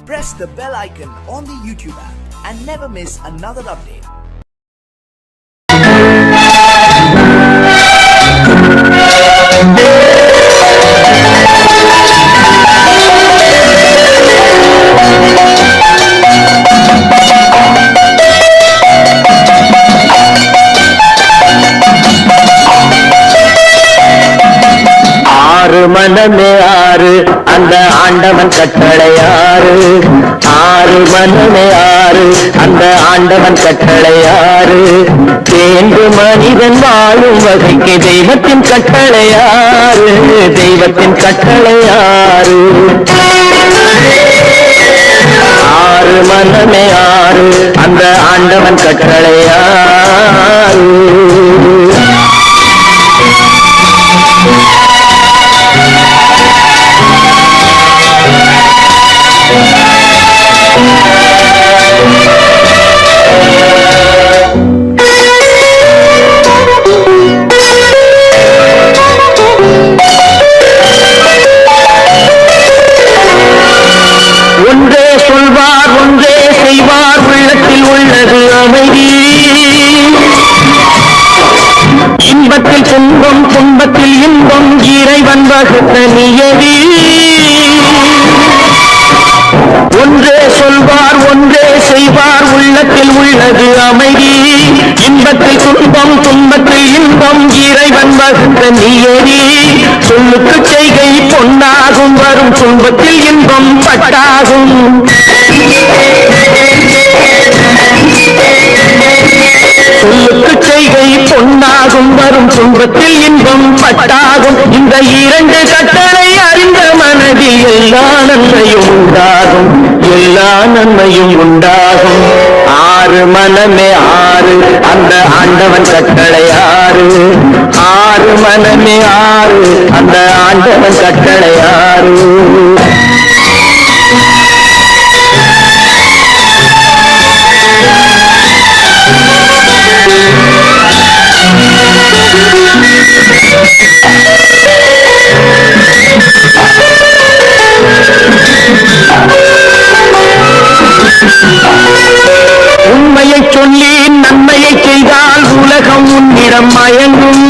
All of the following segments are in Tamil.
press the bell icon on the YouTube app and never miss another update. மனமே ஆறு அந்த ஆண்டவன் கட்டளையாறு ஆறு மனமே ஆறு அந்த ஆண்டவன் கட்டளையாறு தேர்ந்து மனிதன் வாழும் வகைக்கு தெய்வத்தின் கட்டளையாறு தெய்வத்தின் கட்டளையாறு ஆறு மனமே ஆறு அந்த ஆண்டவன் கட்டளையாறு ஒன்றே சொல்வார் ஒன்றே செய்வார் உள்ளத்தில் உள்ளது அமைதி இன்பத்தில் துன்பம் துன்பத்தில் இன்பம் இறைவன் வகுத்த நியதி ஒன்றே சொல்வார் ஒன்றே செய்வார் உள்ளத்தில் உள்ளது அமைதி இன்பத்தில் துன்பம் துன்பத்தில் இன்பம் இறைவன் வகுத்த நியதி சொல்லுக்கு செய்கை பொன்னாகும் வரும் துன்பத்தில் இன்பம் பட்டாகும் சொல்லுக்கு செய்கை பொன்னாகும் வரும் துன்பத்தில் இன்பம் பட்டாகும் இந்த இரண்டு கட்டளை அறிந்த மனதில் எல்லா நன்மையும் உண்டாகும் எல்லா நன்மையும் உண்டாகும் ஆறு மனமே ஆறு அந்த ஆண்டவன் கட்டளை ஆறு ஆறு மனமே ஆறு அந்த ஆண்டவன் கட்டளை ஆறு உண்மையை சொல்லி நன்மையை செய்தால் உலகம் உன்னிடம் மயங்கும்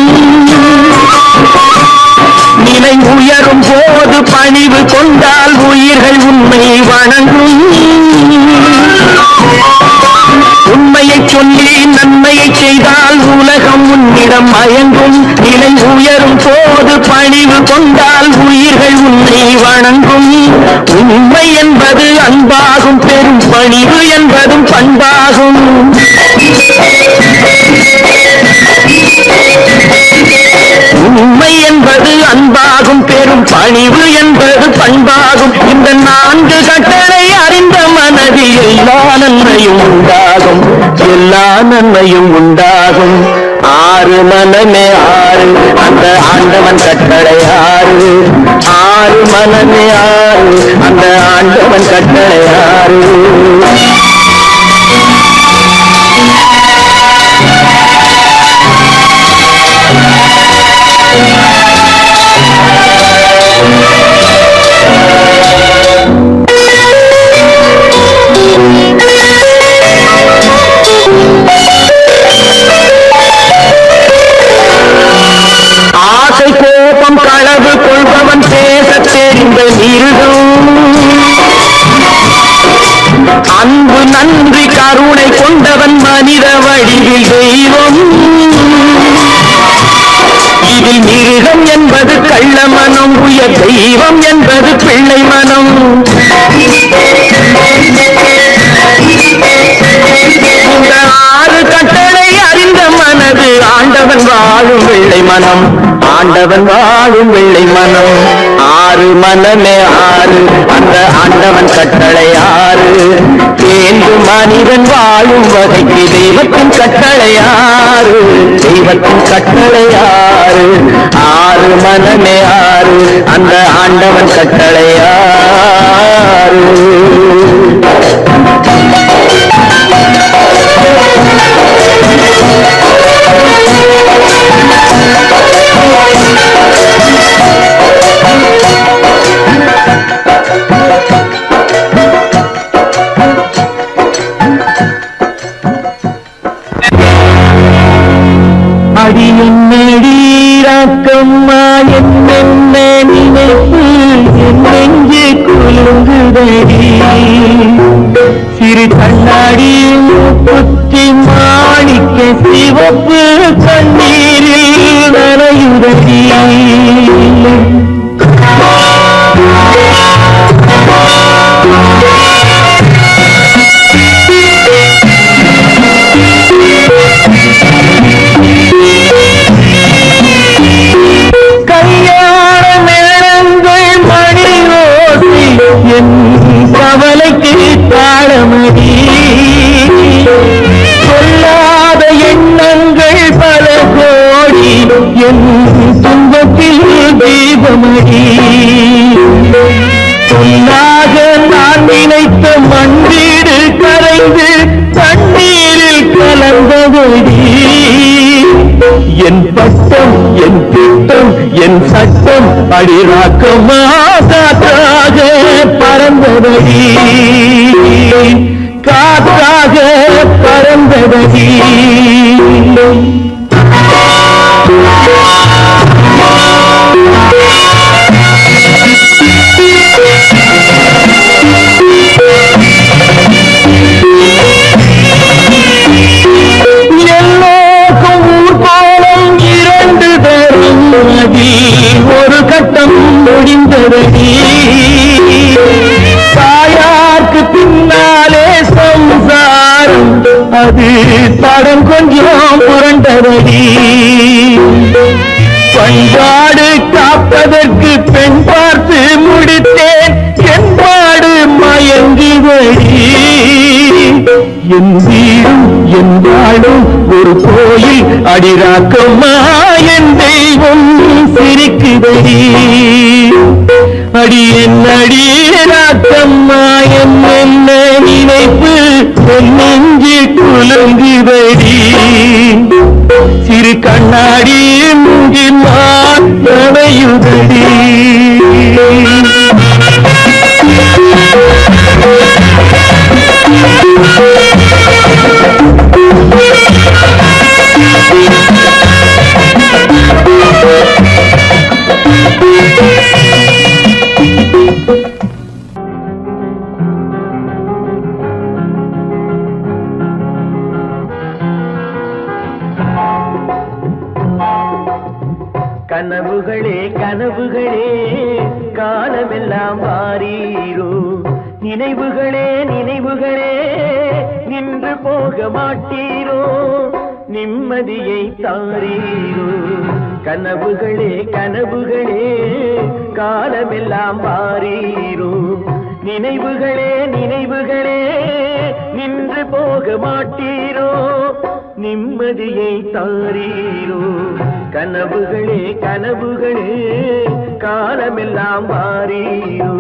நிலை உயரும் போது பணிவு கொண்டால் உயிர்கள் உண்மை வணங்கும் உண்மையை சொல்லி நன்மையை செய்தால் உலகம் உன்னிடம் மயங்கும் நிலை உயரும் போது பணிவு கொண்டால் உயிர்கள் உன்னை வணங்கும் உண்மை என்பது அன்பாகும் பெரும் பணிவு என்பதும் பண்பாகும் உண்மை என்பது அன்பாகும் பெரும் பணிவு என்பது பண்பாகும் இந்த நான்கு கட்டளை அறிந்த மனதில் எல்லா நன்மையும் உண்டாகும் எல்லா நன்மையும் உண்டாகும் ஆறு மனமே ஆறு அந்த ஆண்டவன் கட்டளை ஆறு ஆறு மனமே ஆறு அந்த ஆண்டவன் கட்டளை ஆறு ஆசை கோபம் களவு கொள்பவன் பேச தெரிந்த மிருகம் அன்பு நன்றி கருணை கொண்டவன் மனித வடிவில் தெய்வம் இதில் மிருகம் என்பது கள்ள மனம் உயர் தெய்வம் என்பது பிள்ளை மனம் இந்த ஆறு கட்டளை அறிந்த மனது ஆண்டவன் வாழும் வெள்ளை மனம் ஆண்டவன் வாழும் வெள்ளை மனம் ஆறு மனமே ஆறு அந்த ஆண்டவன் கட்டளை ஆறு தேர்ந்து மனிதன் வாழும் வகைக்கு தெய்வத்தின் கட்டளை ஆறு தெய்வத்தின் கட்டளை ஆறு ஆறு மனமே ஆறு அந்த ஆண்டவன் கட்டளை ஆறு நான் நினைத்த மண் வீடு கரைந்து தண்ணீரில் கலந்ததடி என் பட்டம் என் திட்டம் என் சட்டம் அடிராக்கமா காற்றாக பறந்ததடி காற்றாக பறந்ததடி எல்லோருக்கும் ஊர்கோலம் இரண்டு தரும் ஒரு கட்டம் முடிந்ததடி தாயார்க்கு பின்னாலே சம்சாரம் அது தடம் கொஞ்சம் புரண்டதடி பண்பாடு காப்பதற்கு பெண் பார்த்து முடித்தேன் என்பாடு மயங்குதடி என் வீடும் என் வாழும் ஒரு கோயில் அடிராக்கம்மா என் தெய்வம் சிரிக்குதடி அடி என் அடிராக்கம்மா என் என்ன நினைப்பு நெஞ்சு குலுங்குதடி சிறு கண்ணாடி முங்கினால் நடையுதடி கனவுகளே கனவுகளே காலமெல்லாம் மாறீரோ நினைவுகளே நினைவுகளே நின்று போக மாட்டீரோ நிம்மதியை தாரீரோ கனவுகளே கனவுகளே காலமெல்லாம் மாறீரோ நினைவுகளே நினைவுகளே நின்று போக மாட்டீரோ நிம்மதியை தாரீரோ கனவுகளே கனவுகளே காலமெல்லாம் மாறீரோ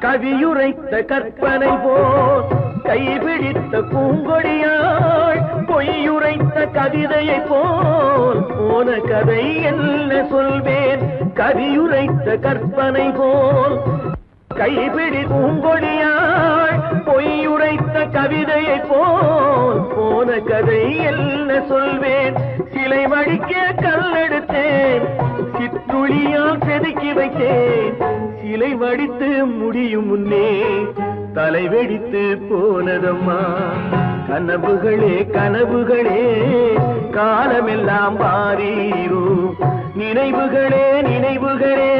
கவியுரைத்த கற்பனை போல் கைபிடித்த பூங்கொடியாள் பொய்யுரைத்த கவிதையை போல் போன கதை என்ன சொல்வேன் கவியுரைத்த கற்பனை போல் கைபிடி பூங்கொடியாள் பொய்யுரைத்த கவிதையை போல் போன கதை என்ன சொல்வேன் சிலை வடிக்க கல்லெடுத்தேன் சிற்றுளியால் செதுக்கி வைத்தேன் சிலை வடித்து முடியும் முன்னே தலை வெடித்து போனதம்மா கனவுகளே கனவுகளே காலமெல்லாம் மாறீரோ நினைவுகளே நினைவுகளே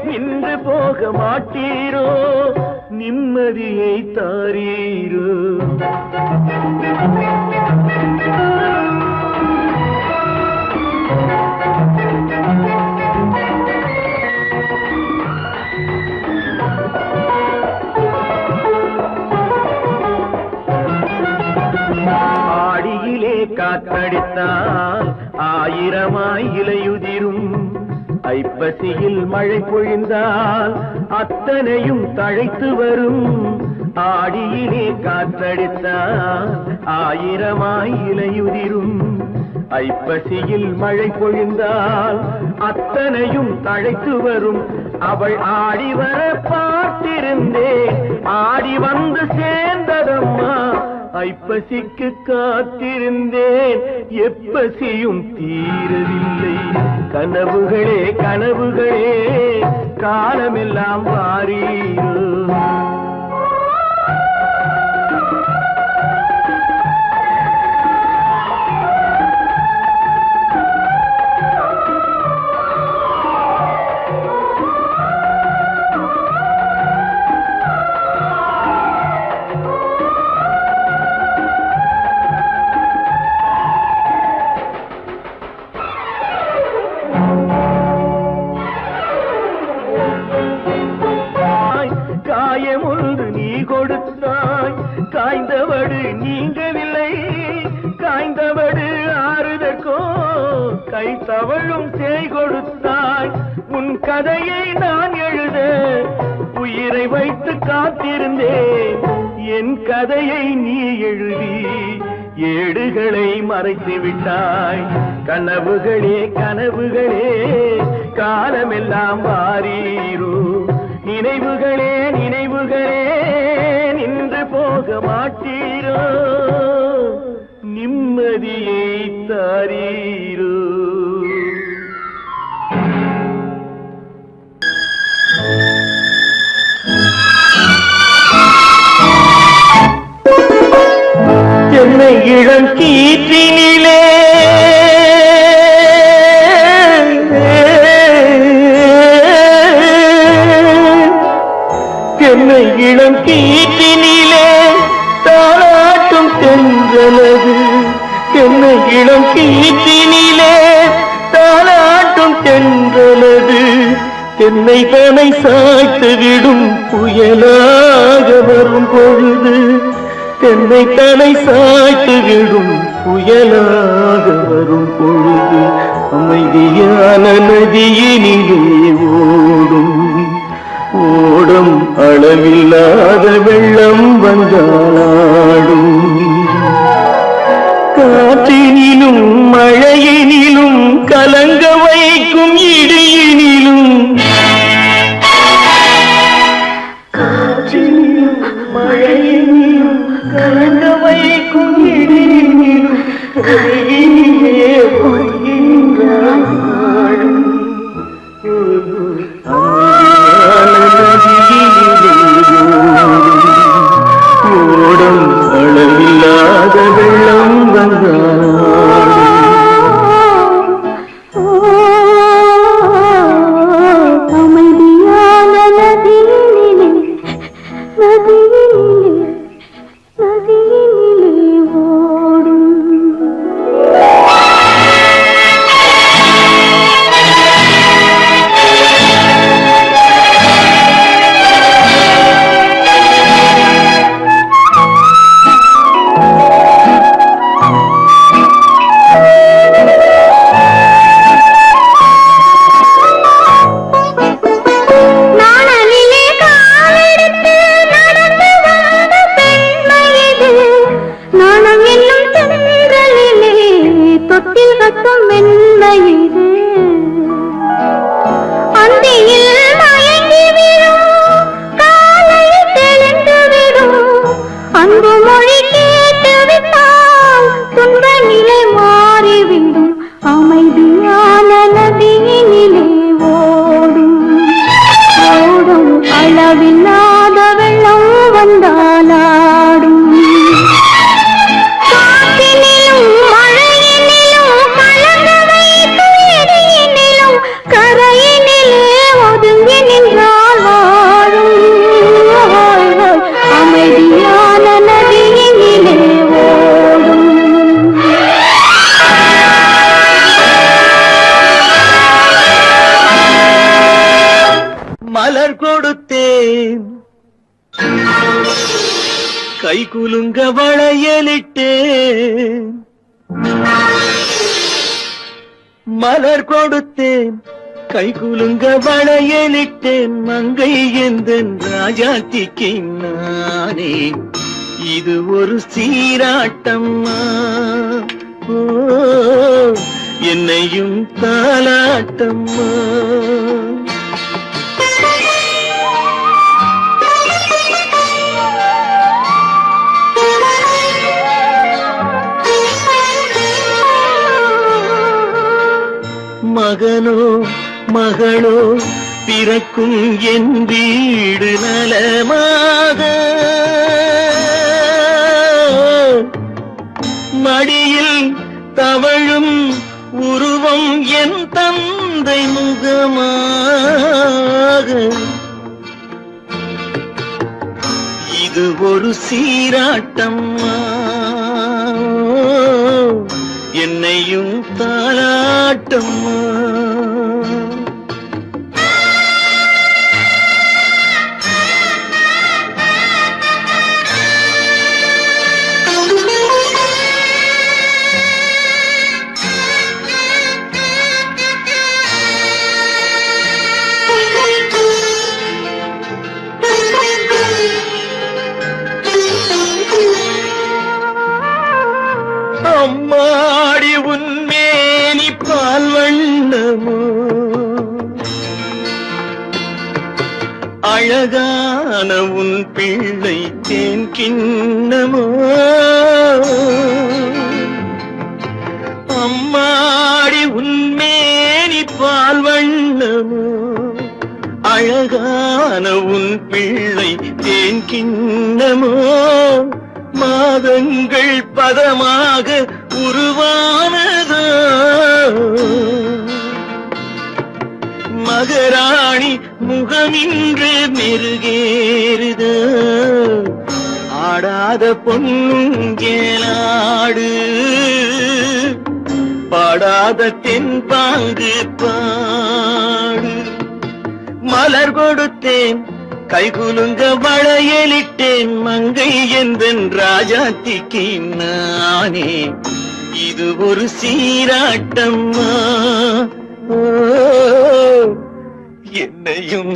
நின்று போக மாட்டீரோ நிம்மதியை தாரீரோ ஆடியிலே காற்றடித்தால் ஆயிரமாய் இலையுதிரும் ஐப்பசியில் மழை பொழிந்தால் அத்தனையும் தழைத்து வரும் ஆடியிலே காற்றடித்தால் ஆயிரமாய் இலையுதிரும் ஐப்பசியில் மழை பொழிந்தால் அத்தனையும் தழைத்து வரும் அவள் ஆடி வர பார்த்திருந்தேன் ஆடி வந்து சேர்ந்ததம்மா ஐப்பசிக்கு காத்திருந்தேன் எப்பசியும் தீரவில்லை கனவுகளே கனவுகளே காலமெல்லாம் மாறீரோ வந்து நீ கொடுத்தாய். காய்ந்தவடு நீங்கவில்லை, காய்ந்தவடு ஆறுதற்கோ கை தவழும் தேய் கொடுத்தாய். உன் கதையை நான் எழுத உயிரை வைத்து காத்திருந்தேன். என் கதையை நீ எழுதி ஏடுகளை மறைத்து விட்டாய். கனவுகளே கனவுகளே காலமெல்லாம் வாரீரோ, நினைவுகளே நினைவுகளே நின்று போக மாட்டீரோ, நிம்மதியை தாரீரோ. என்னை இளம் கீற்றினிலே என்னை இளம் கீற்றினிலே தாளாட்டும் தென்றலது. என்னை இளம் கீற்றினிலே தாளாட்டும் தென்றலது. என்னை தனை சாய்த்து விடும் புயலாக வரும் பொழுது, என்னை தலை சாய்த்து விடும் புயலாக வரும் பொழுது, அமைதியான நதியினிலே ஓடும் ஓடும் அளவில்லாத வெள்ளம் வந்தாடும். காற்றினிலும் மழையினிலும் கலங்க வைக்கும் இடியினிலும், காற்றினிலும் மழையினிலும் கலங்க வைக்கும் இடியினிலும் கையிலே பொய்கின்றான் வாழும். ஓடும் அளவில்லாத வெள்ளம் வந்தாடும். அமைதியான நதியினிலே ஓடும். அமைதியான நதியினிலே ஓடும் ஓடும் அளவில்லாத வெள்ளம் வந்தாலாடும். காற்றினிலும் மழையினிலும் கலங்க வைக்கும் இடியினிலும் கரையினிலே ஒதுங்கி நின்றால் வாழும். அமைதியான நதியினிலே ஓடும். மலர் கொடுத்தேன், கை குலுங்க வளையலிட்டேன். மலர் கொடுத்தேன், கை குலுங்க வளையலிட்டேன். மங்கை எந்தன் ராஜாத்திக்கு நானே, இது ஒரு சீராட்டம்மா. ஓ, என்னையும் தாலாட்டம்மா. மகனோ மகளோ பிறக்கும் என் வீடு நலமாக, மடியில் தவழும் உருவம் என் தந்தை முகமாக. இது ஒரு சீராட்டம்மா, என்னையும் தாலாட்டம்மா. அழகான உன் பிள்ளை தேன் கிண்ணமோ அம்மாடி உன்மேனி பால் வண்ணமோ அழகான உன் பிள்ளை தேன் கிண்ணமோ மாதங்கள் பதமாக உருவானதோ மகராணி முகமின்று மெருகேறுதோ ஆடாத பொன்னுங்கேலாடு பாடாத தென்பாங்கு பாடு மலர் கொடுத்தேன் கைகுலுங்க வளையலிட்டேன் மங்கை என்பன் ராஜாத்திக்கு நானே இது ஒரு சீராட்டம்மா என்னையும்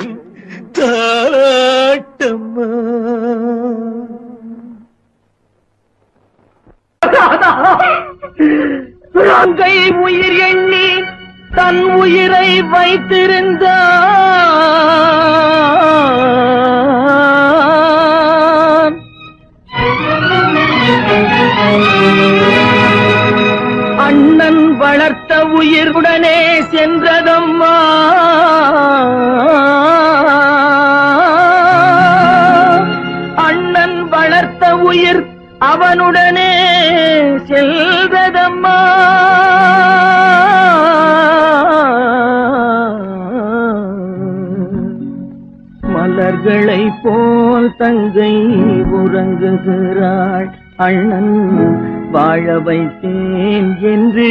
தாராட்டம்மா அங்கை உயிர் எண்ணி தன் உயிரை வைத்திருந்தான் அண்ணன் வளர்த்த உயிருடனே சென்றதம்மா அண்ணன் வளர்த்த உயிர் அவனுடனே செல்வதம்மா மலர்களை போல் தங்கை உறங்குகிறாள் அண்ணன் வாழ வைத்தேன் என்று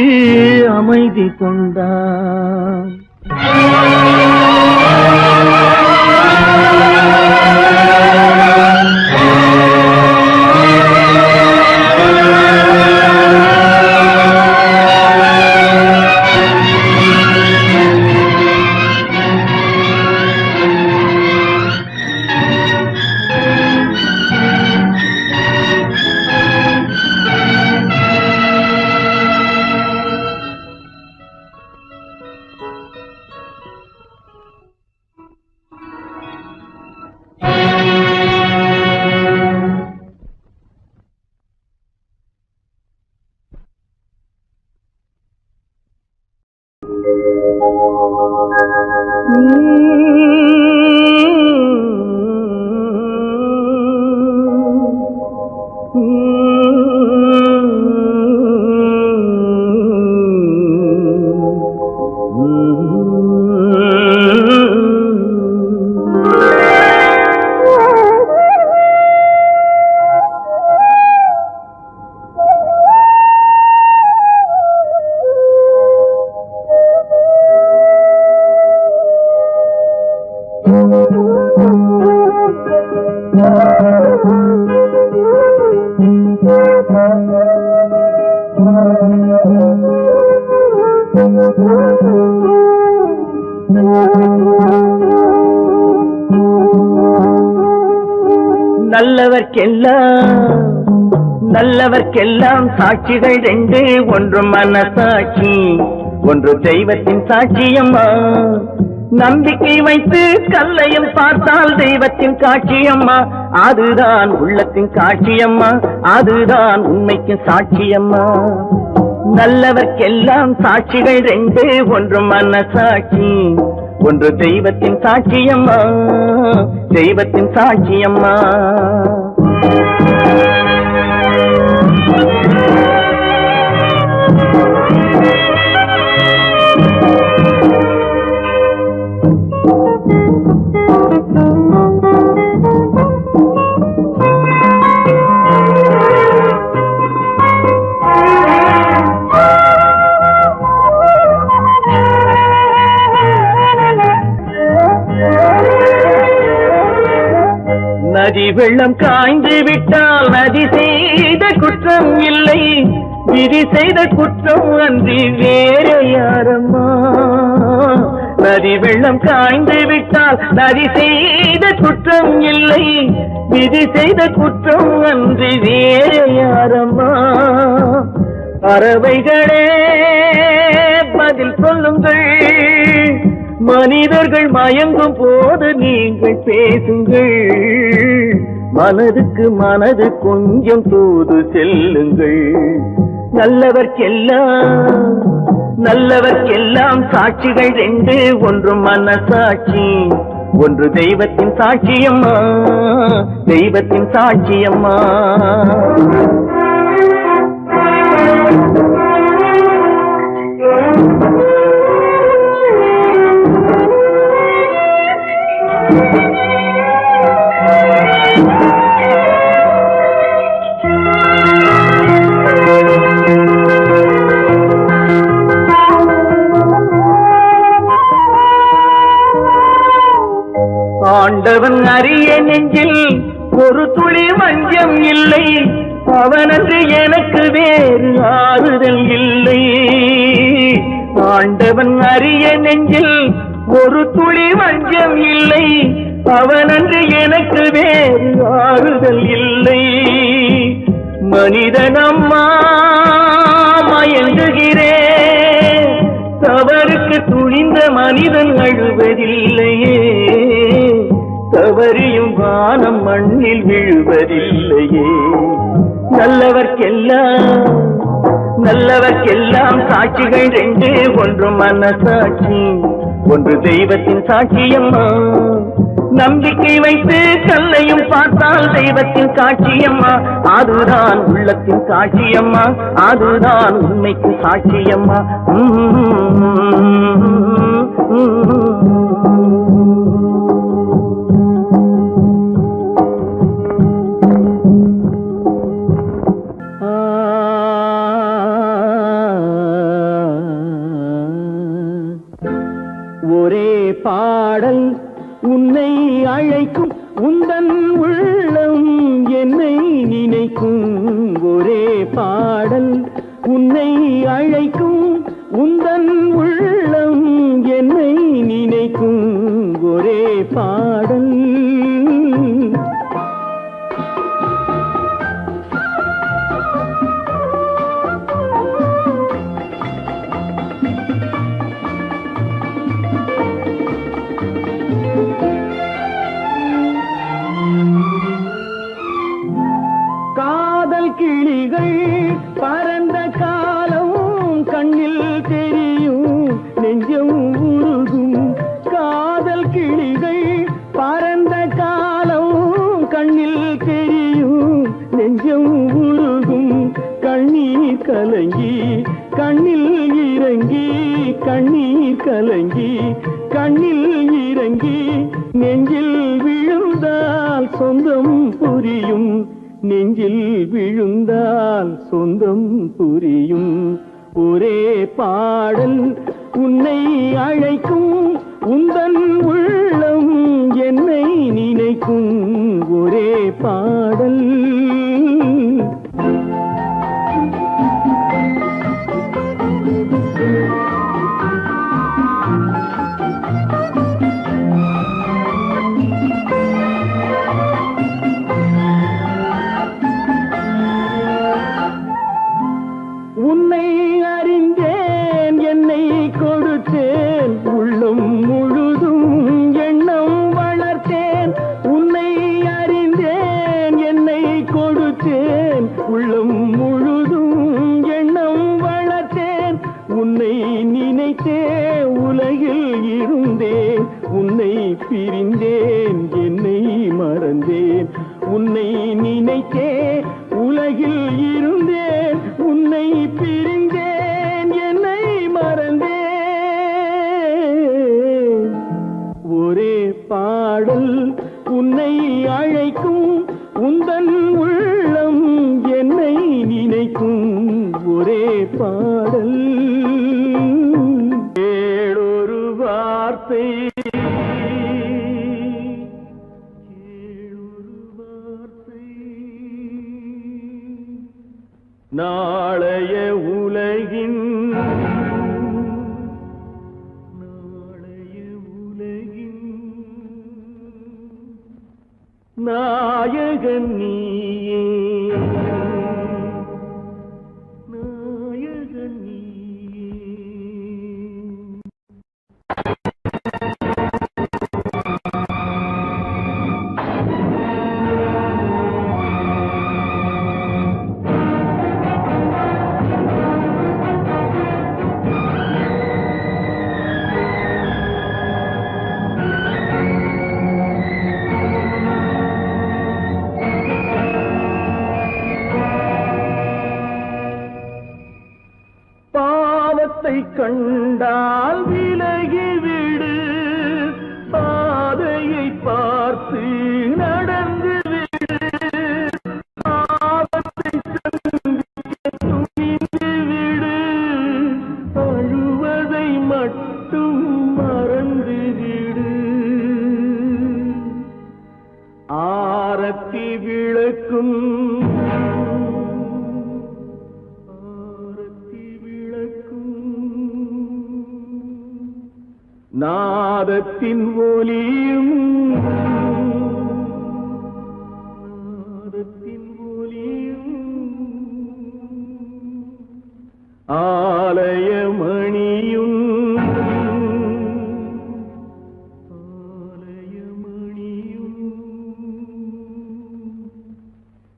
அமைதி கொண்டான் நல்லவர்க்கெல்லாம் சாட்சிகள் ரெண்டு ஒன்று மனசாட்சி ஒன்று தெய்வத்தின் சாட்சியம்மா நம்பிக்கை வைத்து கல்லையும் பார்த்தால் தெய்வத்தின் காட்சியம்மா அதுதான் உள்ளத்தின் காட்சியம்மா அதுதான் உண்மைக்கு சாட்சியம்மா நல்லவர்க்கெல்லாம் சாட்சிகள் ரெண்டு ஒன்று மனசாட்சி ஒன்று தெய்வத்தின் சாட்சியம்மா தெய்வத்தின் சாட்சியம்மா நதி வெள்ளம் காய்ந்து விட்டால் நதி செய்த குற்றம் இல்லை விதி செய்த குற்றம் அன்றி வேற யாரம்மா நதி வெள்ளம் காய்ந்து விட்டால் நதி செய்த குற்றம் இல்லை விதி செய்த குற்றம் அன்றி வேற யாரம்மா பறவைகளே பதில் சொல்லுங்கள் மனிதர்கள் மயங்கும் போது நீங்கள் பேசுங்கள், மனதுக்கு மனது கொஞ்சம் தூது செல்லுங்கள். நல்லவர்க்கெல்லாம் சாட்சிகள் ரெண்டு, ஒன்று மனசாட்சி, ஒன்று தெய்வத்தின் சாட்சியம்மா, தெய்வத்தின் சாட்சியம்மா. ஆண்டவன் அறிய நெஞ்சில் ஒரு துளி வஞ்சம் இல்லை, அவனன்று எனக்கு வேறு ஆறுதல் இல்லை. ஆண்டவன் அறிய நெஞ்சில் ஒரு துளி வஞ்சம் இல்லை, அவனன்று எனக்கு வேறு ஆறுதல் இல்லை. மனிதனம்மா மயங்குகிறேன், தவறுக்கு துணிந்த மனிதன் அழுவதில்லையே, தவறியும் வானம் மண்ணில் விழுவதில்லையே. நல்லவர்க்கெல்லாம் சாட்சிகள் ரெண்டு, ஒன்று மனசாட்சி, ஒன்று தெய்வத்தின் சாட்சியம்மா. நம்பிக்கை வைத்து கல்லையும் பார்த்தால் தெய்வத்தின் சாட்சியம்மா, அதுதான் உள்ளத்தின் சாட்சியம்மா, அதுதான் உண்மைக்கு சாட்சியம்மா. ஒரே பாடல் உன்னை அழைக்கும், உந்தன் உள்ளம் என்னை நினைக்கும். ஒரே பாடல் உன்னை அழைக்கும், உந்தன் உள்ளம் என்னை நினைக்கும். ஒரே பாடல் கிளிகள் பறந்த காலம் கண்ணில் தெரியும், நெஞ்சம் உருகும். காதல் கிளிகள் பறந்த காலம் கண்ணில் தெரியும், நெஞ்சம் உருகும். கண்ணீர் கலங்கி கண்ணில் இறங்கி, கண்ணீர் கலங்கி கண்ணில் இறங்கி, நெஞ்சில் விழுந்தால் சொந்தம் புரியும், நெஞ்சில் விழுந்தால் சொந்தம் புரியும். ஒரே பாடல் உன்னை அழைக்கும், உந்தன் உள்ளம் என்னை நினைக்கும். ஒரே பாடல் உன்னை அறிந்தேன், என்னை கொடுத்தேன், உள்ளம் முழுதும் எண்ணம் வளர்த்தேன். உன்னை அறிந்தேன், என்னை கொடுத்தேன், உள்ளம் முழுதும் எண்ணம் வளர்த்தேன். உன்னை நினைத்தே உலகில் இருந்தேன், உன்னை பிரிந்தேன், என்னை மறந்தேன். உன்னை நினைத்தே உலகில் இருந்தேன், உன்னை பிரிந்தேன், என்னை மறந்தேன். ஒரே பாடல் உன்னை அழைக்கும், உந்தன் உள்ளம் என்னை நினைக்கும். ஒரே பாடல் ஏழொரு வார்த்தை, நாளைய உலகின் நாயகன் நீயே, நாயகன் நீயே. கண்டால் விலகிவிடு, பாதையை பார்த்து நடந்து விடு, ஆபத்தை சந்திக்க துணிந்து விடு, அழுவதை மட்டும் மறந்து விடு. ஆரத்தி விளக்கும் நாதத்தின் ஒலியும் ஆலயமணியும்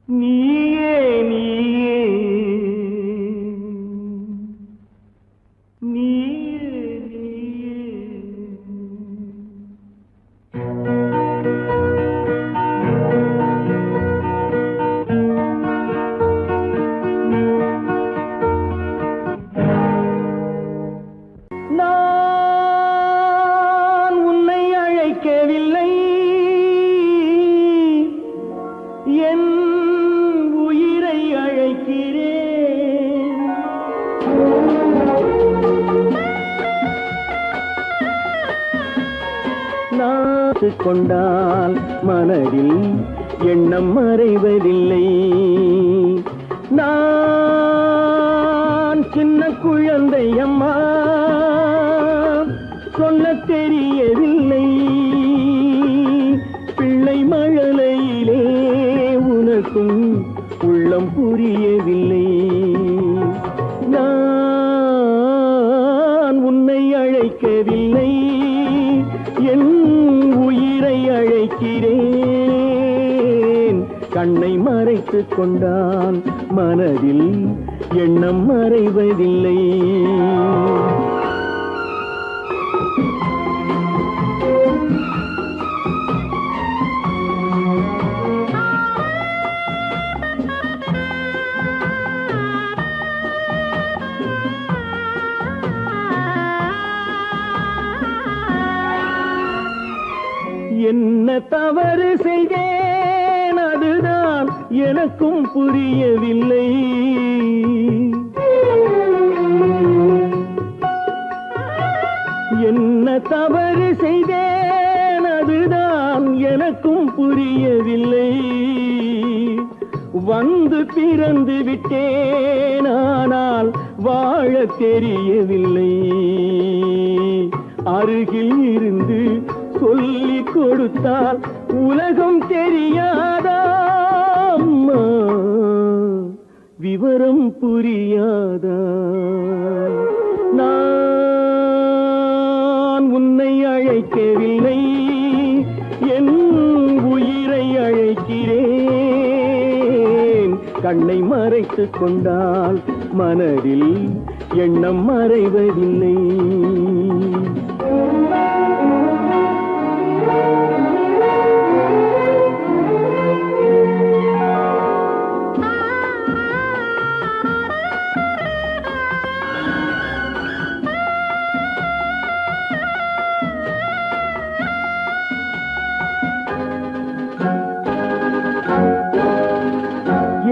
நீயே நீயே நான் உன்னை அழைக்கவில்லை, என் உயிரை அழைக்கிறேன். நாத்து கொண்டால் மனதில் எண்ணம் மறைவதில்லை. நான் சின்ன குழந்தை அம்மா, சொல்ல தெரியவில்லை. பிள்ளை மழலையிலே உனக்கும் உள்ளம் புரியவில்லை. நான் உன்னை அழைக்கவில்லை, என் உயிரை அழைக்கிறேன். கண்ணை மறைத்துக் கொண்டால் மனதில் எண்ணம் மறைவதில்லை. என்ன தவறு செய்தேன், அதுதான் எனக்கும் புரியவில்லை. என்ன தவறு செய்தேன், அதுதான் எனக்கும் புரியவில்லை. வந்து பிறந்து விட்டேன், ஆனால் வாழ தெரியவில்லை. அருகில் இருந்து சொல்லிக் கொடுத்தால் உலகம் தெரியாதா அம்மா, விவரம் புரியாதா? நான் உன்னை அழைக்கவில்லை, என் உயிரை அழைக்கிறேன். கண்ணை மறைத்துக் கொண்டால் மனதில் எண்ணம் மறைவதில்லை.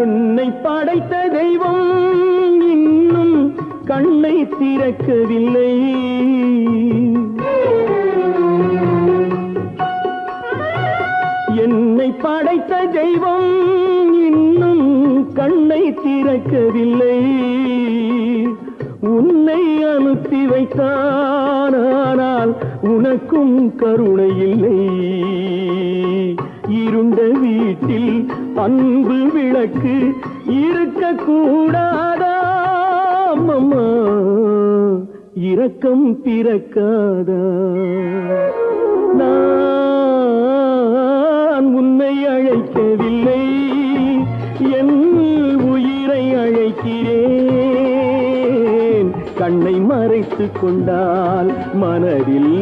என்னை படைத்த தெய்வம் இன்னும் கண்ணை திறக்கவில்லை. என்னை படைத்த தெய்வம் இன்னும் கண்ணை திறக்கவில்லை. உன்னை அனுப்பி வைத்தான், ஆனால் உனக்கும் கருணை இல்லை. இருண்ட வீட்டில் அன்பு விளக்கு இருக்கக்கூடாதா அம்மா, இரக்கம் பிறக்காதா? நான் உன்னை அழைக்கவில்லை, என் உயிரை அழைக்கிறேன். கண்ணை மறைத்துக் கொண்டால் மனதில்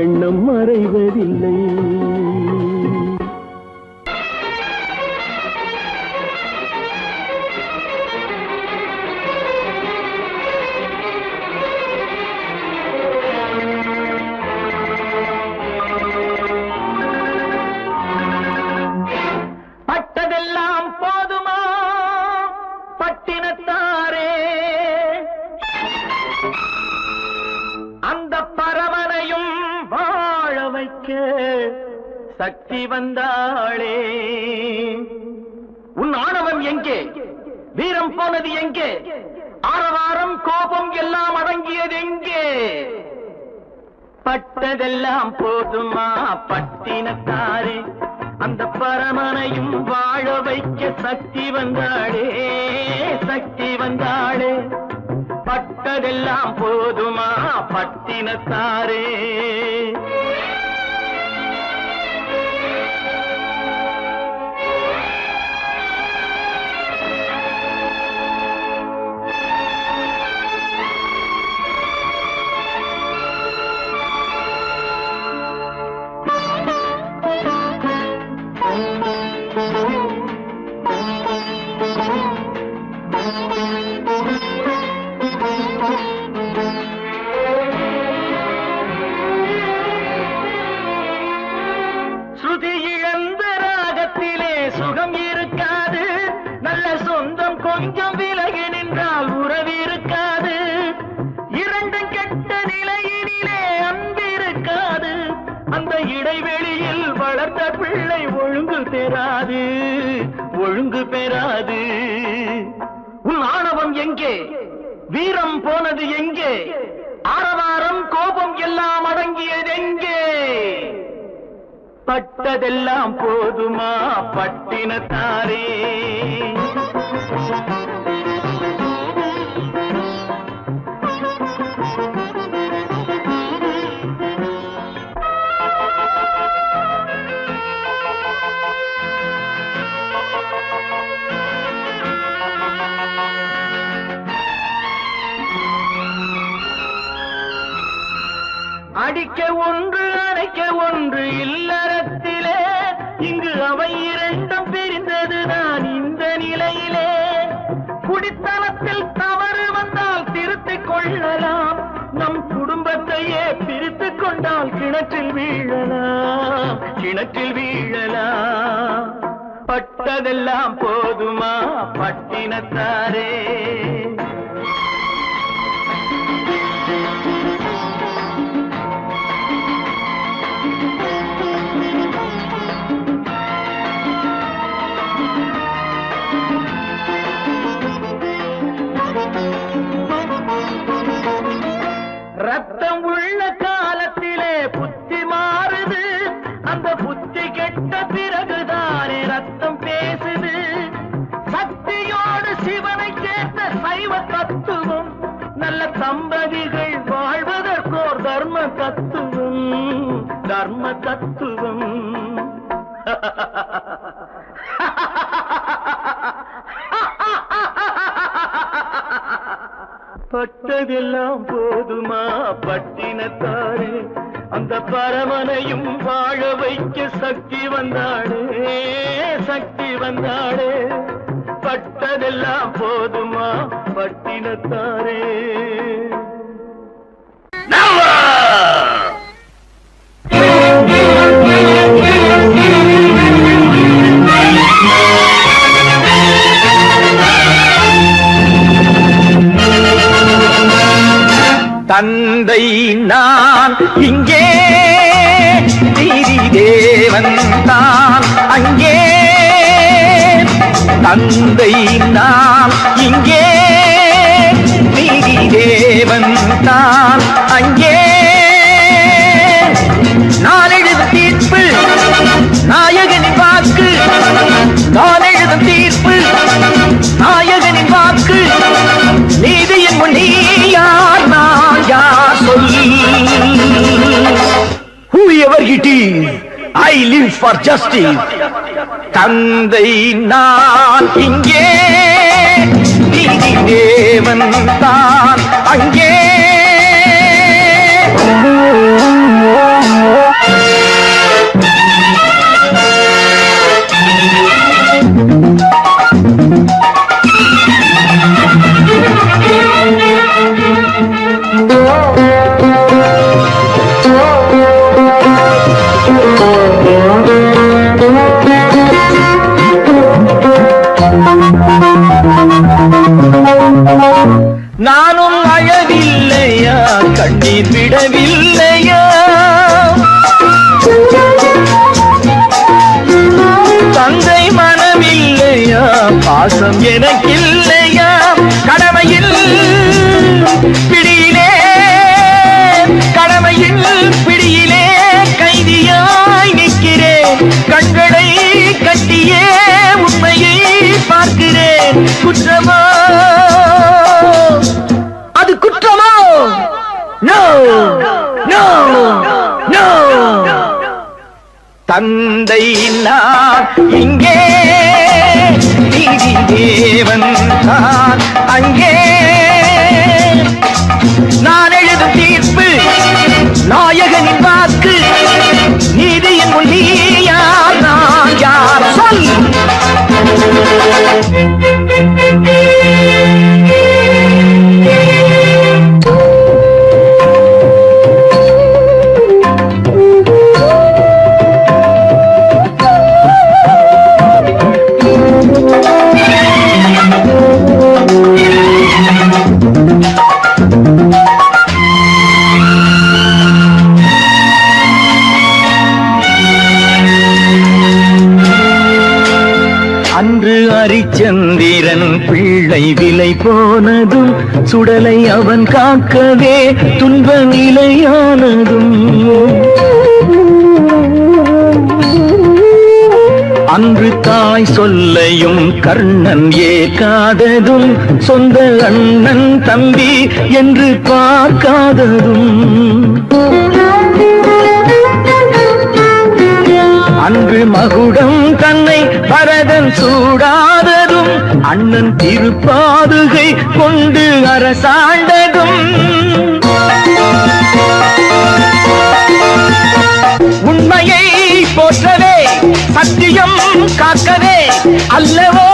எண்ணம் மறைவதில்லை. சக்தி வந்தாளே. உன் ஆணவம் எங்கே? வீரம் போனது எங்கே? ஆரவாரம் கோபம் எல்லாம் அடங்கியது எங்கே? பட்டதெல்லாம் போதுமா பட்டினத்தாரே, அந்த பரமனையும் வாழ வைக்க சக்தி வந்தாளே, சக்தி வந்தாளே. பட்டதெல்லாம் போதுமா பட்டினத்தாரே. ஸ்ருதி இழந்த ராகத்திலே சுகம் இருக்காது, நல்ல சொந்தம் கொஞ்சம் விலகி நின்றால் உறவு இருக்காது. இரண்டும் கெட்ட நிலையினிலே அன்பு இருக்காது, அந்த இடைவெளியில் வளர்ந்த பிள்ளை ஒழுங்கு பெறாது, ஒழுங்கு பெறாது. உன் ஆணவம் எங்கே? வீரம் போனது எங்கே? ஆரவாரம் கோபம் எல்லாம் அடங்கியது எங்கே? பட்டதெல்லாம் போதுமா பட்டினத்தாரே. அடிக்க ஒன்று அணைக்க ஒன்று இல்லறத்திலே, இங்கு அவை இரண்டும் பிரிந்ததுதான் இந்த நிலையிலே. குடித்தனத்தில் தவறு வந்தால் திருத்திக் கொள்ளலாம், நம் குடும்பத்தையே பிரித்துக் கொண்டால் கிணற்றில் வீழலாம், கிணற்றில் வீழலாம். பட்டதெல்லாம் போதுமா பட்டினத்தாரே. ரத்தம் உள்ள காலத்திலே புத்தி மாறுது, அந்த புத்தி கெட்ட பிறகுதானே ரத்தம் பேசுது. சக்தியோடு சிவனை சேர்ந்த சைவ தத்துவம், நல்ல தம்பதிகள் வாழ்வதற்கோர் தர்ம தத்துவம், தர்ம தத்துவம். பட்டதெல்லாம் போதுமா பட்டினத்தாரே, அந்த பரமனையும் வாழ வைக்க சக்தி வந்தாளே, சக்தி வந்தாளே. பட்டதெல்லாம் போதுமா பட்டினத்தாரே. தந்தை நான் இங்கே, நீதி தேவன் தான் அங்கே. தந்தை நான் இங்கே, நீதி தேவன் தான் அங்கே. நான் எழுதும் தீர்ப்பு நாயகனின் வாக்கு, நான் எழுதும் தீர்ப்பு நாயகனின் வாக்கு. நீதியின் முன் நீ யார், நான் யார் சொல். Whoever it is, I live for justice. தந்தை நான் இங்கே, நீதி தேவன் தான் அங்கே. நானும் அழவில்லையா, கண்ணீர் விடவில்லையா? பாசம் எனக்கில்லையா கடமையில் பிடியிலே கடமையில் பிடியிலே கைதியாய் நிற்கிறேன் கண்களை கட்டியே உண்மையை பார்க்கிறேன் குற்றமோ அது குற்றமோ நோ நோ நோ தந்தை நான் இங்கே நீதி தேவன் தான் அங்கே நான் எழுதும் தீர்ப்பு நாயகனின் வாக்கு நீதியின் முன் நீ யார் நான் யார் சொல் அன்று அரிச்சந்திரன் பிள்ளை விலை போனதும் சுடலை அவன் காக்கவே துன்ப நிலையானதும் அன்று தாய் சொல்லையும் கர்ணன் ஏற்காததும் சொந்த அண்ணன் தம்பி என்று பார்க்காததும் அன்று மகுடம் தன்னை பரதன் சூடாததும் அண்ணன் திருப்பாதுகை கொண்டு அரசாண்டதும் உண்மையை போற்றவே சத்தியம் காக்கவே அல்லவோ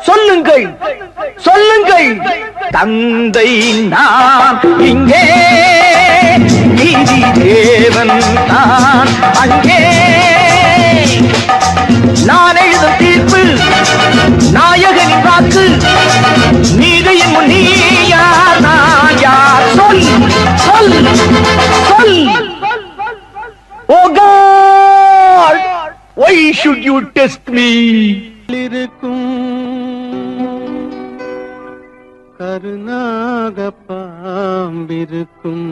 சொல்லுங்கள் சொல்லுங்கள் தந்தை நான் இங்கே நீதி தேவன் தான் அங்கே நான் எழுதும் தீர்ப்பு நாயகனின் வாக்கு நீதியின் முன் நீ யார் நான் யார் சொல் சொல் சொல் Oh God, why should you test me? கருநாக பாம்பிருக்கும்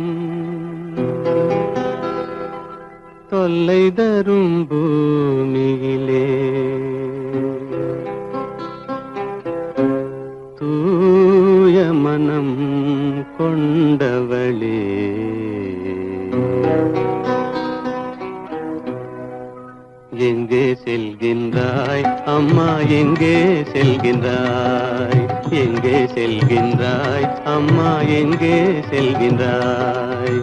தொல்லை தரும் பூமியிலே தூய மனம் கொண்டவளே எங்கே செல்கின்றாய் அம்மா எங்கே செல்கின்றாய் எங்கே செல்கின்றாய் அம்மா எங்கே செல்கின்றாய்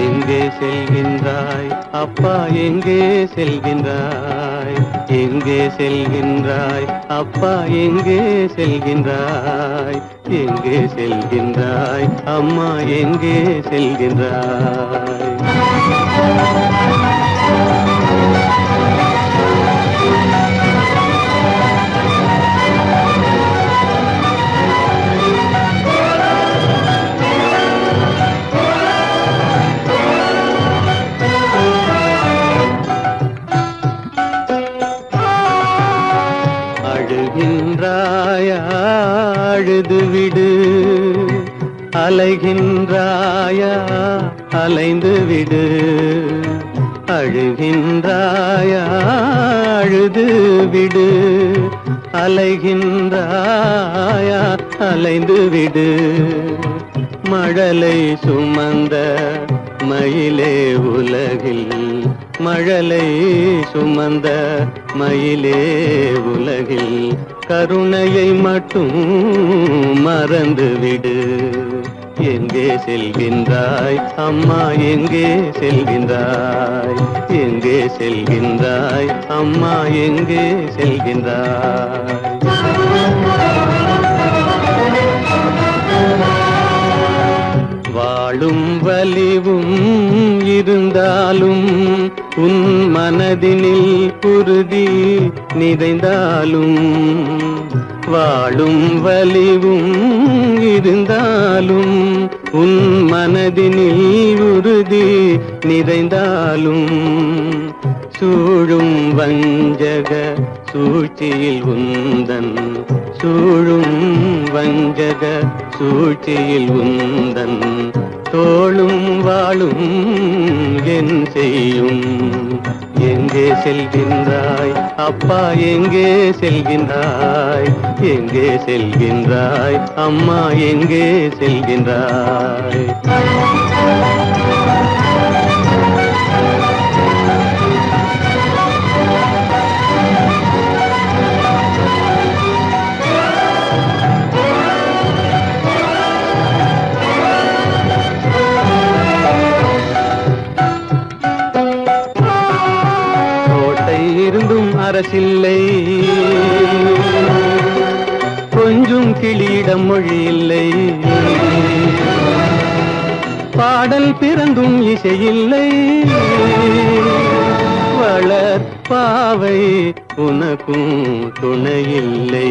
எங்கே செல்கின்றாய் அப்பா எங்கே செல்கின்றாய் எங்கே செல்கின்றாய் அப்பா எங்கே செல்கின்றாய் எங்கே செல்கின்றாய் அம்மா எங்கே செல்கின்றாய் அழுகின்றாயா அழுது விடு அலைகின்றாயா அலைந்து விடு அழுகின்றாயா அழுது விடு அலைகின்றாயா அலைந்து விடு மழலை சுமந்த மயிலே உலகில் மழலை சுமந்த மயிலே உலகில் கருணையை மட்டும் மறந்துவிடு எங்கே செல்கின்றாய் அம்மா எங்கே செல்கின்றாய் எங்கே செல்கின்றாய் அம்மா எங்கே செல்கின்றாய் வாழும் வலிவும் இருந்தாலும் உன் மனதினில் குருதி நிறைந்தாலும் வாழும் வலிவும் இருந்தாலும் உன் மனதினில் உறுதி நிறைந்தாலும் சூழும் வஞ்சக சூழ்ச்சியில் உந்தன் சூழும் வஞ்சக சூழ்ச்சியில் உந்தன் தோளும் வாழும் என் செய்யும். எங்கே செல்கின்றாய் அப்பா, எங்கே செல்கின்றாய், எங்கே செல்கின்றாய் அம்மா, எங்கே செல்கின்றாய்? இருந்தும் அரசில்லை, கொஞ்சம் கிளியிடம் மொழி இல்லை, பாடல் பிறந்தும் இசையில்லை, வளர் பாவை உனக்கும் துணையில்லை.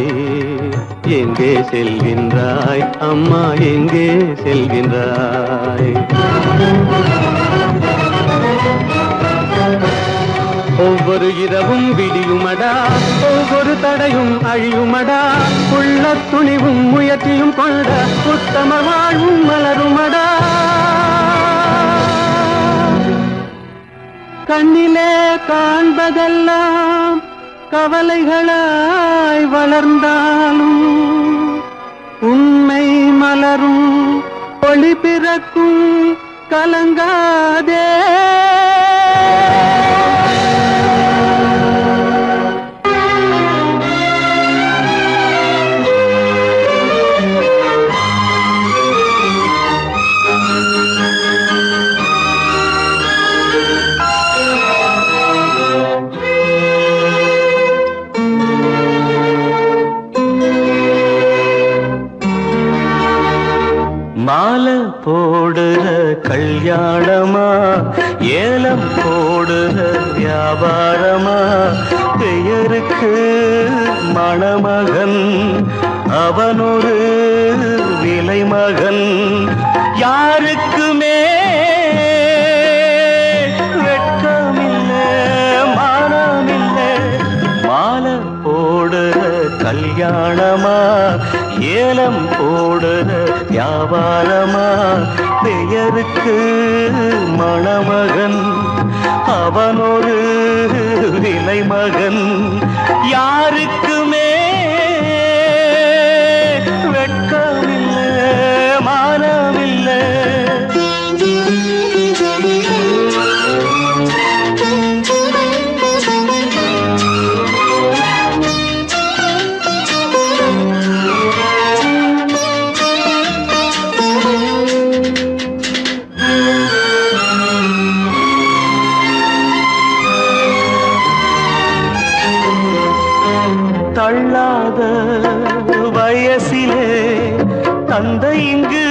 எங்கே செல்கின்றாய் அம்மா, எங்கே செல்கின்றாய்? ஒவ்வொரு இரவும் விடியுமடா, ஒவ்வொரு தடையும் அழியுமடா, உள்ள துணிவும் முயற்சியும் கொண்ட உத்தம வாழ்வும் மலருமடா. கண்ணிலே காண்பதெல்லாம் கவலைகளாய் வளர்ந்தாலும் உண்மை மலரும், ஒளி பிறக்கும், கலங்காதே. மாலை போடுற கல்யாணமா, ஏலம் போடுற வியாபாரமா, பெயருக்கு மணமகன் அவனொரு விலை மகன். யாருக்குமே வெட்கமில்லை, மானமில்லை. மாலை போடுற கல்யாணமா, ஏலம் போடுற வியாபாரமா, பெயருக்கு மணமகன் அவனொரு விலை மகன். யாருக்குமே வெட்கமில்லை, மானமில்லை. தள்ளாத வயசிலே தந்தை இங்கு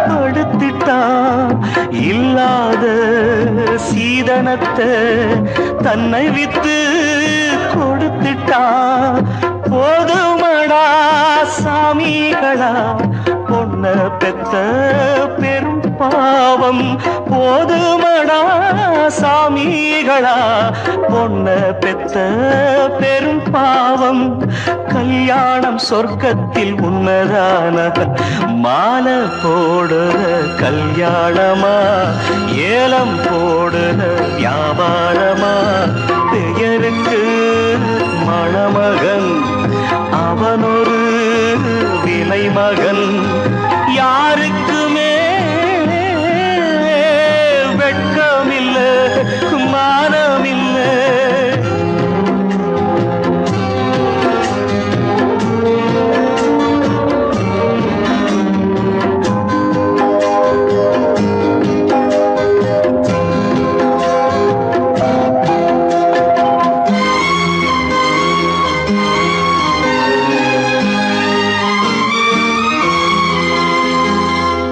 படுத்திட்டான், இல்லாத சீதனத்தை தன்னை வித்து கொடுத்துட்டான். போதுமடா சாமிகளா பொன்ன பெத்த பெரும் பாவம், போதுமடா சாமிகளா பொன்ன பெத்த பெரும் பாவம். கல்யாணம் சொர்க்கத்தில் உன்னதான மாலை போடுற கல்யாணமா, ஏலம் போடுற வியாபாரமா, பெயருக்கு மணமகன் அவனொரு விலை மகன். யாருக்குமே வெட்கமில்லை, மானமில்லை.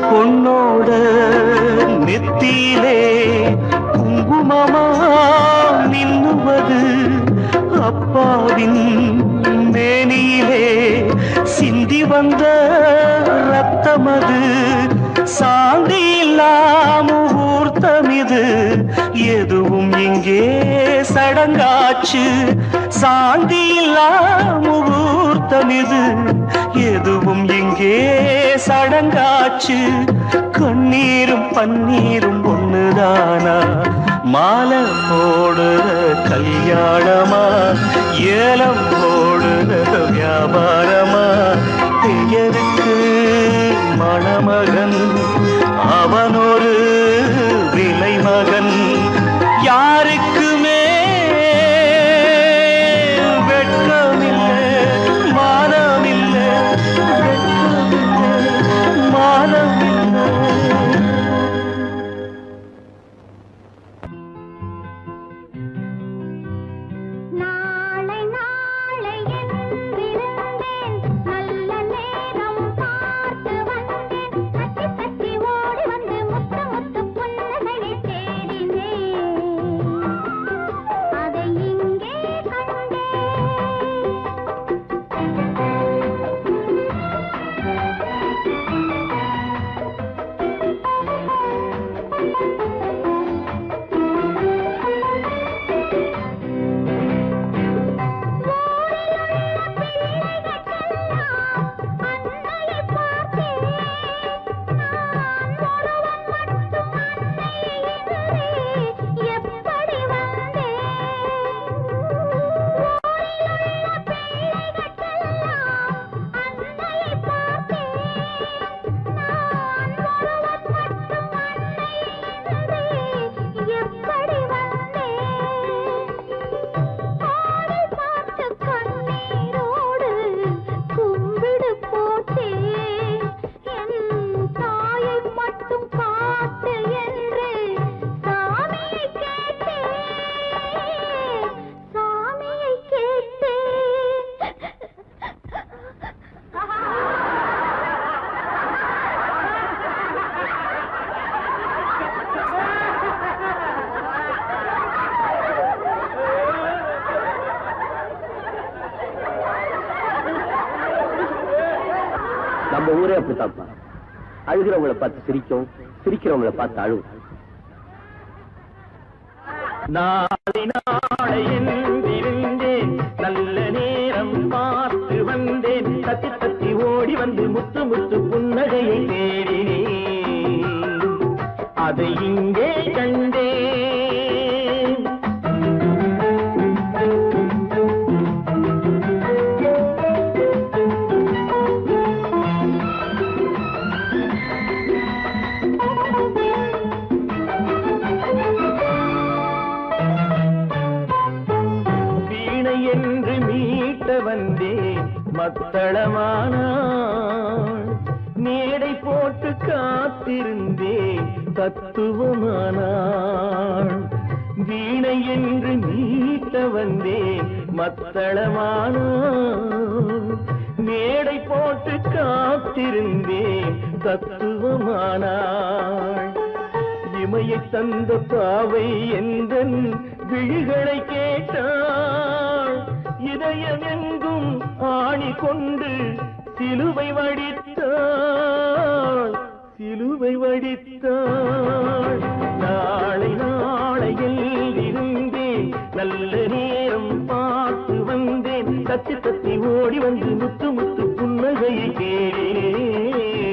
பொன்னோட நெத்தியிலே குங்குமமா மின்னுவது, அப்பாவின் மேனியிலே சிந்தி வந்த ரத்தமது. சாந்தி இல்லாம முகூர்த்தம் இது எதுவும் இங்கே சடங்காச்சு சாந்தி இல்லாம முகூர்த்தம் இது எதுவும் இங்கே சடங்காச்சு கண்ணீரும் பன்னீரும் ஒண்ணுதானா மாலை போடுற கல்யாணமா ஏலம் போடுற வியாபாரமா பெயருக்கு மணமகன் அவனொரு விலை மகன் யாருக்குமே வெட்கமில்லை மானமில்லை வெட்கமில்லை மானமில்லை நாளை நாளை என்றிருந்தேன் நல்ல நேரம் பார்த்து வந்தேன் தட்டி தட்டி ஓடி வந்து முத்து முத்து புன்னகையை தேடினேன் அதை இங்கே கண்டேன் அன்னையை பார்த்தேன் நான் ஒருவன் மட்டும் அன்னையை எதிரே எப்படி வந்தேன் ஊரிலுள்ள பிள்ளைகளுக்கெல்லாம் அன்னையை பார்த்தேன் நான் ஒருவன் மட்டும் அன்னையை எதிரே எப்படி வந்தேன் ஆளை பார்த்து கண்ணீரோடு கும்பிடு போட்டேன் என் தாயை மட்டும் காட்டு என்று சாமியை நம்ம ஊரே அப்படித்தான்ப்பா அழுகிறவங்களை பார்த்து சிரிக்கும் சிரிக்கிறவங்களை பார்த்து அழுவும் நாளை நாளை என்றிருந்தேன் நல்ல நேரம் பார்த்து வந்தேன் தத்தி தத்தி ஓடி வந்து முத்து முத்து புன்னகையை தேடினேன் அதை இங்கே கண்டேன் என்று மீட்ட வந்தேன் மத்தளமானாள் மேடை போட்டு காத்திருந்தேன் தத்துவமானாள் வீணை என்று மீட்ட வந்தேன் மத்தளமானாள் மேடை போட்டு காத்திருந்தேன் தத்துவமானாள் இமையை தந்த பாவை எந்தன் விழிகளை கேட்டாள் இதயம் எங்கும் ஆணி கொண்டு சிலுவை வடித்தாள் நாளை நாளையில் இருந்தேன் நல்ல நேரம் பார்த்து வந்தேன் தத்தி தத்தி ஓடி வந்து முத்து முத்து புன்னகையை கேட்டேன்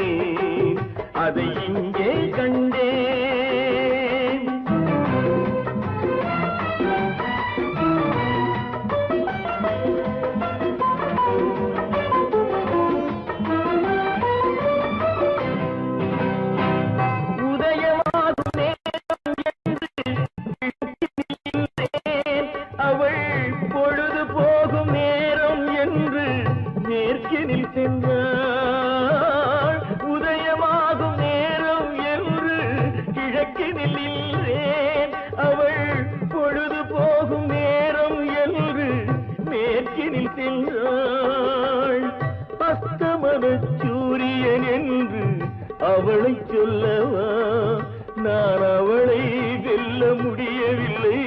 அதை இங்கே கண்டேன் சூரியன் என்று அவளை சொல்லவா நான் அவளை வெல்ல முடியவில்லை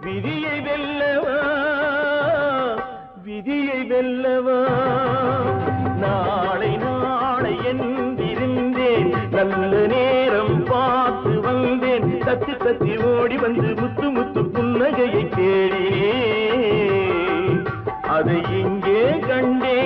விதியை வெல்லவா நாளை நாளை என்றிருந்தேன் நல்ல தத்தி தத்தி ஓடி வந்து முத்து முத்து புன்னகையை தேடினே அதை இங்கே கண்டே